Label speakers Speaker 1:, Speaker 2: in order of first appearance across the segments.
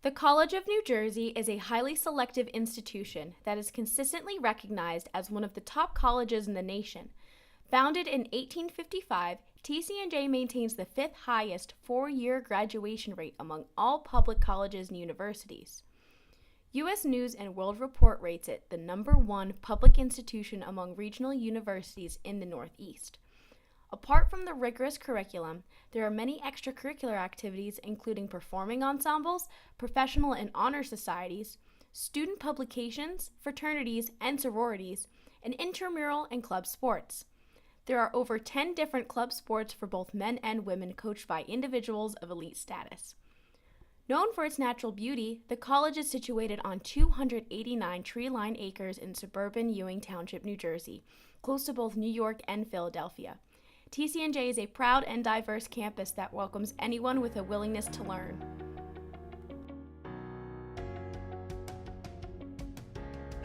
Speaker 1: The College of New Jersey is a highly selective institution that is consistently recognized as one of the top colleges in the nation. Founded in 1855, TCNJ maintains the fifth highest four-year graduation rate among all public colleges and universities. U.S. News & World Report rates it the #1 public institution among regional universities in the Northeast. Apart from the rigorous curriculum, there are many extracurricular activities including performing ensembles, professional and honor societies, student publications, fraternities and sororities, and intramural and club sports. There are over 10 different club sports for both men and women coached by individuals of elite status. Known for its natural beauty, the college is situated on 289 tree-lined acres in suburban Ewing Township, New Jersey, close to both New York and Philadelphia. TCNJ is a proud and diverse campus that welcomes anyone with a willingness to learn.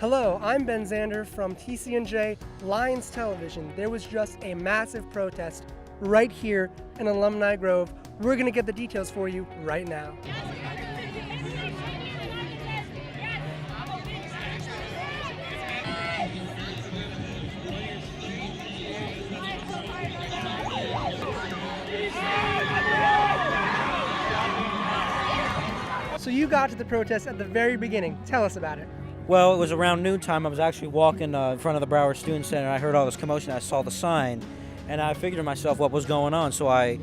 Speaker 2: Hello, I'm Ben Zander from TCNJ Lions Television. There was just a massive protest right here in Alumni Grove. We're going to get the details for you right now. So you got to the protest at the very beginning. Tell us about it.
Speaker 3: Well, it was around noontime. I was actually walking in front of the Broward Student Center. I heard all this commotion. I saw the sign, and I figured to myself what was going on. So I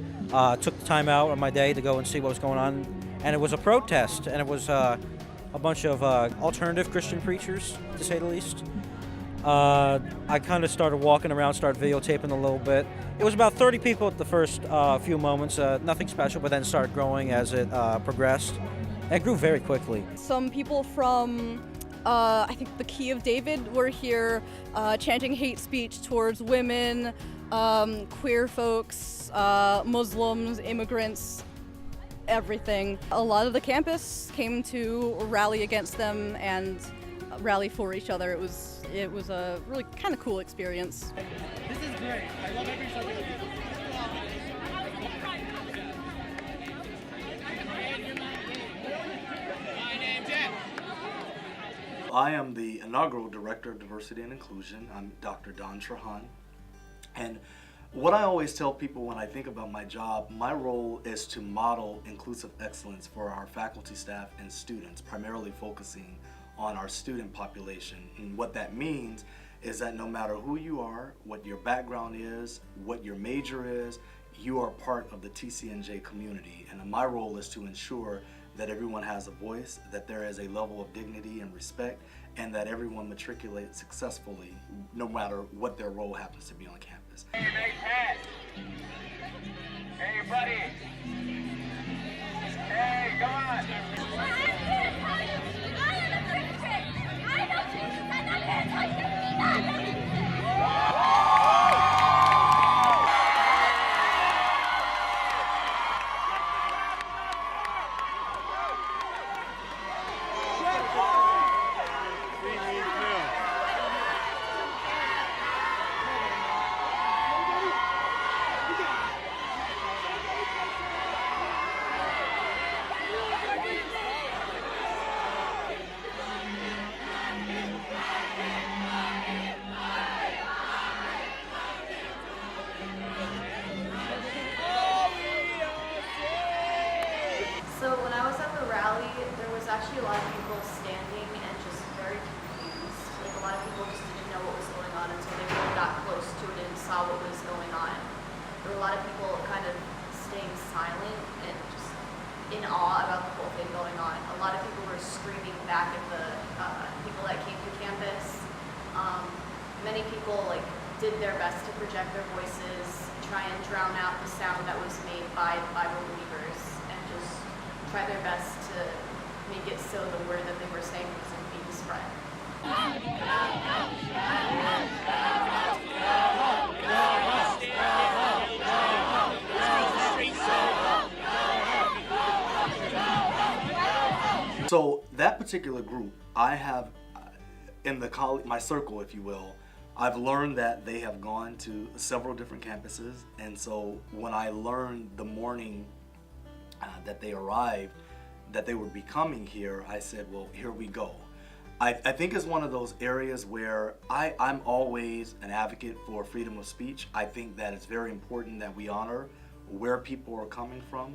Speaker 3: took the time out of my day to go and see what was going on. And it was a protest, and it was a bunch of alternative Christian preachers, to say the least. I kind of started walking around, started videotaping a little bit. It was about 30 people at the first few moments, nothing special, but then started growing as it progressed. It grew very quickly.
Speaker 4: Some people from, I think the Key of David were here chanting hate speech towards women, queer folks, Muslims, immigrants, everything. A lot of the campus came to rally against them and rally for each other. It was a really kind of cool experience.
Speaker 2: This is great. I love every second of it.
Speaker 5: I am the inaugural Director of Diversity and Inclusion. I'm Dr. Don Trahan. And what I always tell people when I think about my job, my role is to model inclusive excellence for our faculty, staff, and students, primarily focusing on our student population. And what that means is that no matter who you are, what your background is, what your major is, you are part of the TCNJ community. And my role is to ensure that everyone has a voice, that there is a level of dignity and respect, and that everyone matriculates successfully, no matter what their role happens to be on campus.
Speaker 6: Hey, nice hat. Hey, buddy. Hey, come on. I know Jesus, I'm not here to tell you to be that.
Speaker 7: So when I was at the rally, there was actually a lot of people standing and just very confused. Like a lot of people just didn't know what was going on until they really got close to it and saw what was going on. There were a lot of people kind of staying silent and just in awe about the whole thing going on. A lot of people were screaming back at the people that came to campus. Many people did their best to project their voices, try and drown out the sound that was made by Bible believers, and just try their best to make it so the word that they were saying wasn't being spread.
Speaker 5: So that particular group, I have in the college, my circle, if you will, I've learned that they have gone to several different campuses, and so when I learned the morning that they arrived, that they would be coming here, I said, well, here we go. I think it's one of those areas where I'm always an advocate for freedom of speech. I think that it's very important that we honor where people are coming from,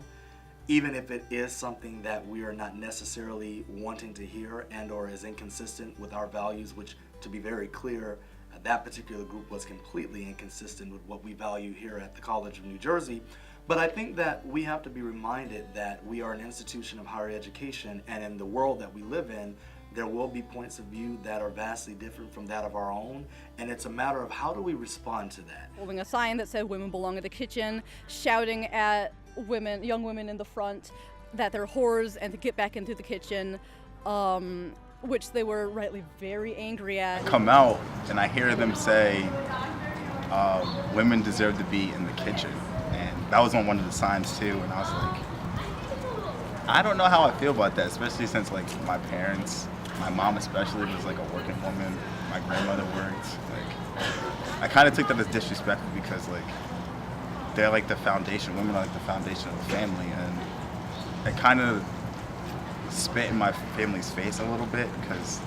Speaker 5: even if it is something that we are not necessarily wanting to hear and or is inconsistent with our values, which, to be very clear, that particular group was completely inconsistent with what we value here at the College of New Jersey. But I think that we have to be reminded that we are an institution of higher education, and in the world that we live in, there will be points of view that are vastly different from that of our own, and it's a matter of how do we respond to that.
Speaker 4: Holding a sign that said women belong in the kitchen, shouting at women, young women in the front, that they're whores and to get back into the kitchen, which they were rightly very angry at.
Speaker 8: Come out and I hear them say, women deserve to be in the kitchen. And that was on one of the signs too, and I was like, I don't know how I feel about that, especially since like my parents, my mom especially, was like a working woman. My grandmother worked. Like, I kind of took that as disrespectful because like they're like the foundation. Women are like the foundation of the family, and it kind of spit in my family's face a little bit because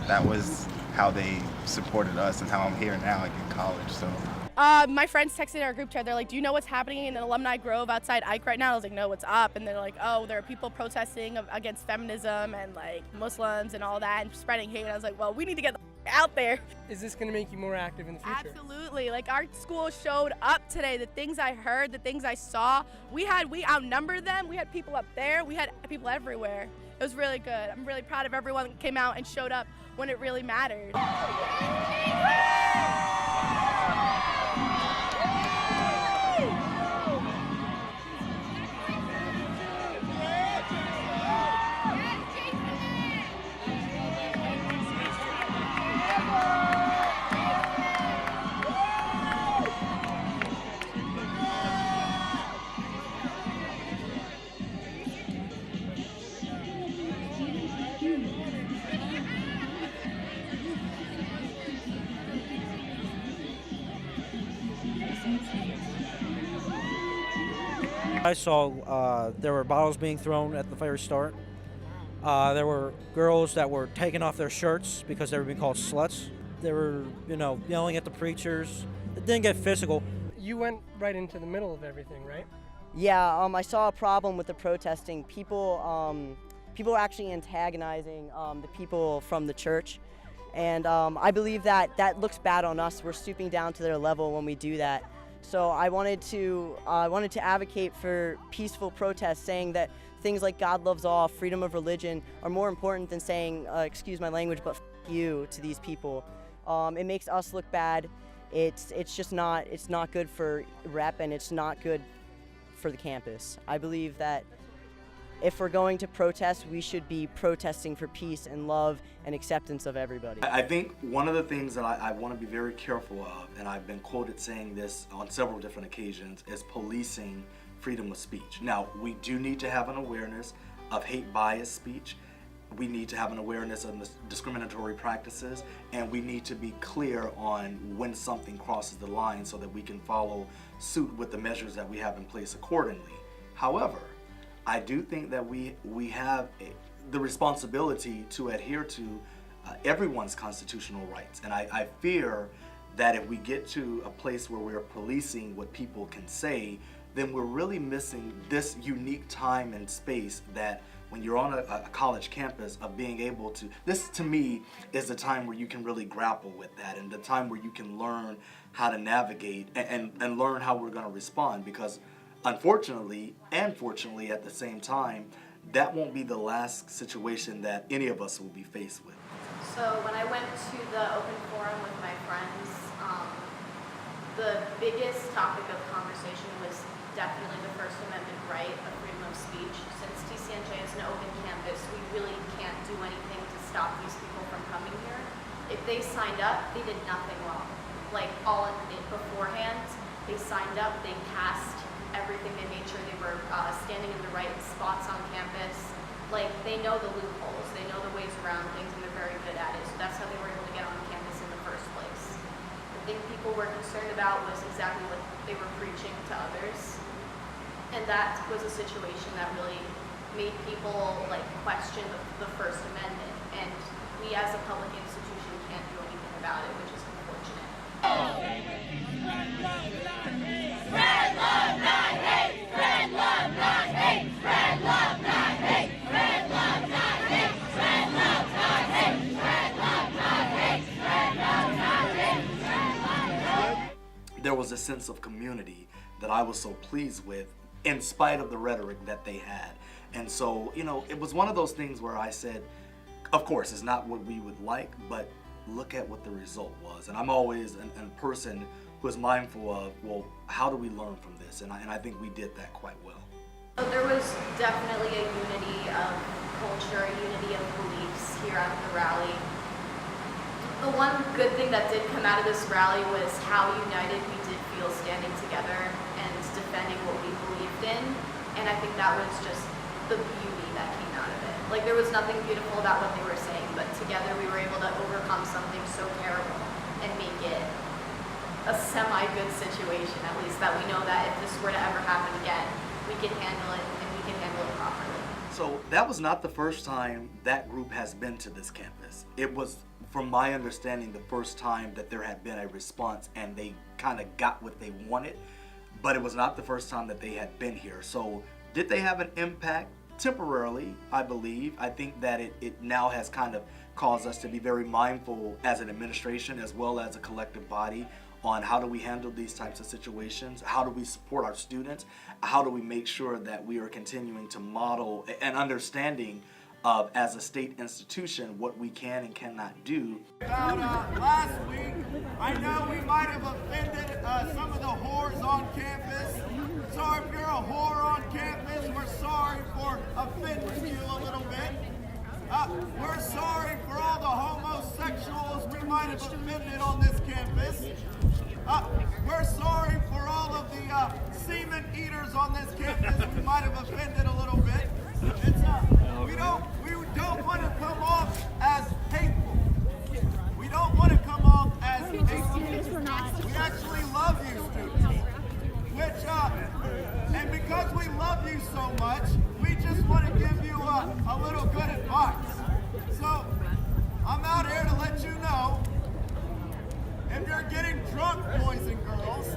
Speaker 8: that was how they supported us and how I'm here now, like in college. So.
Speaker 9: My friends texted our group chat. They're like, do you know what's happening in Alumni Grove outside Ike right now? I was like, no, what's up? And they're like, oh, there are people protesting against feminism and like Muslims and all that and spreading hate. And I was like, well, we need to get the out there.
Speaker 2: Is this going to make you more active in the future?
Speaker 9: Absolutely. Like our school showed up today. The things I heard, the things I saw, we outnumbered them. We had people up there. We had people everywhere. It was really good. I'm really proud of everyone that came out and showed up when it really mattered.
Speaker 3: I saw there were bottles being thrown at the very start. There were girls that were taking off their shirts because they were being called sluts. They were, yelling at the preachers. It didn't get physical.
Speaker 2: You went right into the middle of everything, right?
Speaker 10: Yeah, I saw a problem with the protesting. People were actually antagonizing the people from the church. And I believe that looks bad on us. We're stooping down to their level when we do that. So I wanted to advocate for peaceful protests, saying that things like God loves all, freedom of religion are more important than saying, excuse my language, but f*** you to these people. It makes us look bad. It's not good for rep, and it's not good for the campus. I believe that if we're going to protest, we should be protesting for peace and love and acceptance of everybody.
Speaker 5: I think one of the things that I want to be very careful of, and I've been quoted saying this on several different occasions, is policing freedom of speech. Now, we do need to have an awareness of hate bias speech. We need to have an awareness of discriminatory practices, and we need to be clear on when something crosses the line so that we can follow suit with the measures that we have in place accordingly. However, I do think that we have the responsibility to adhere to everyone's constitutional rights. And I fear that if we get to a place where we're policing what people can say, then we're really missing this unique time and space that when you're on a college campus of being able to, this to me is the time where you can really grapple with that, and the time where you can learn how to navigate and learn how we're going to respond, because unfortunately and fortunately at the same time, that won't be the last situation that any of us will be faced with.
Speaker 7: So when I went to the open forum with my friends, the biggest topic of conversation was definitely the First Amendment right of freedom of speech. Since TCNJ is an open campus, we really can't do anything to stop these people from coming here. If they signed up, they did nothing wrong. Like beforehand, they signed up, they passed everything, they made sure they were standing in the right spots on campus. Like, they know the loopholes, they know the ways around things, and they're very good at it. So that's how they were able to get on campus in the first place. The thing people were concerned about was exactly what they were preaching to others. And that was a situation that really made people like question the First Amendment, and we as a public institution can't do anything about it, which is unfortunate.
Speaker 6: Spread love, not hate. Spread love, not hate. Spread love, not hate. Spread love, not hate. Spread love, not hate. Spread love, not hate. Spread love, not hate. Spread love, not hate.
Speaker 5: There was a sense of community that I was so pleased with, in spite of the rhetoric that they had. And so, you know, it was one of those things where I said, of course, it's not what we would like, but look at what the result was. And I'm always a person who is mindful of, well, how do we learn from this? And I think we did that quite well.
Speaker 7: So there was definitely a unity of culture, a unity of beliefs here at the rally. The one good thing that did come out of this rally was how united we did feel standing together and defending what we believed in. And I think that was just the beauty that came out of it. Like, there was nothing beautiful about what they were saying, but together we were able to overcome something so terrible and make it a semi-good situation, at least, that we know that if this were to ever happen again, we can handle it, and we can handle it properly.
Speaker 5: So that was not the first time that group has been to this campus. It was, from my understanding, the first time that there had been a response and they kind of got what they wanted, but it was not the first time that they had been here. So did they have an impact? Temporarily, I believe. I think that it now has kind of caused us to be very mindful as an administration as well as a collective body on how do we handle these types of situations, how do we support our students, how do we make sure that we are continuing to model an understanding of, as a state institution, what we can and cannot do.
Speaker 11: About last week, I know we might have offended some of the whores on campus. So if you're a whore on campus, we're sorry for offending you a little bit. We're sorry for all the homosexuals we might have offended on this campus. We're sorry for all of the semen eaters on this campus we might have offended a little bit. We don't want to come off as hateful. We don't want to come off as hateful. We actually love you, students. And because we love you so much, we just want to give you a little good advice. So, I'm out here to let you know, if you're getting drunk, boys and girls,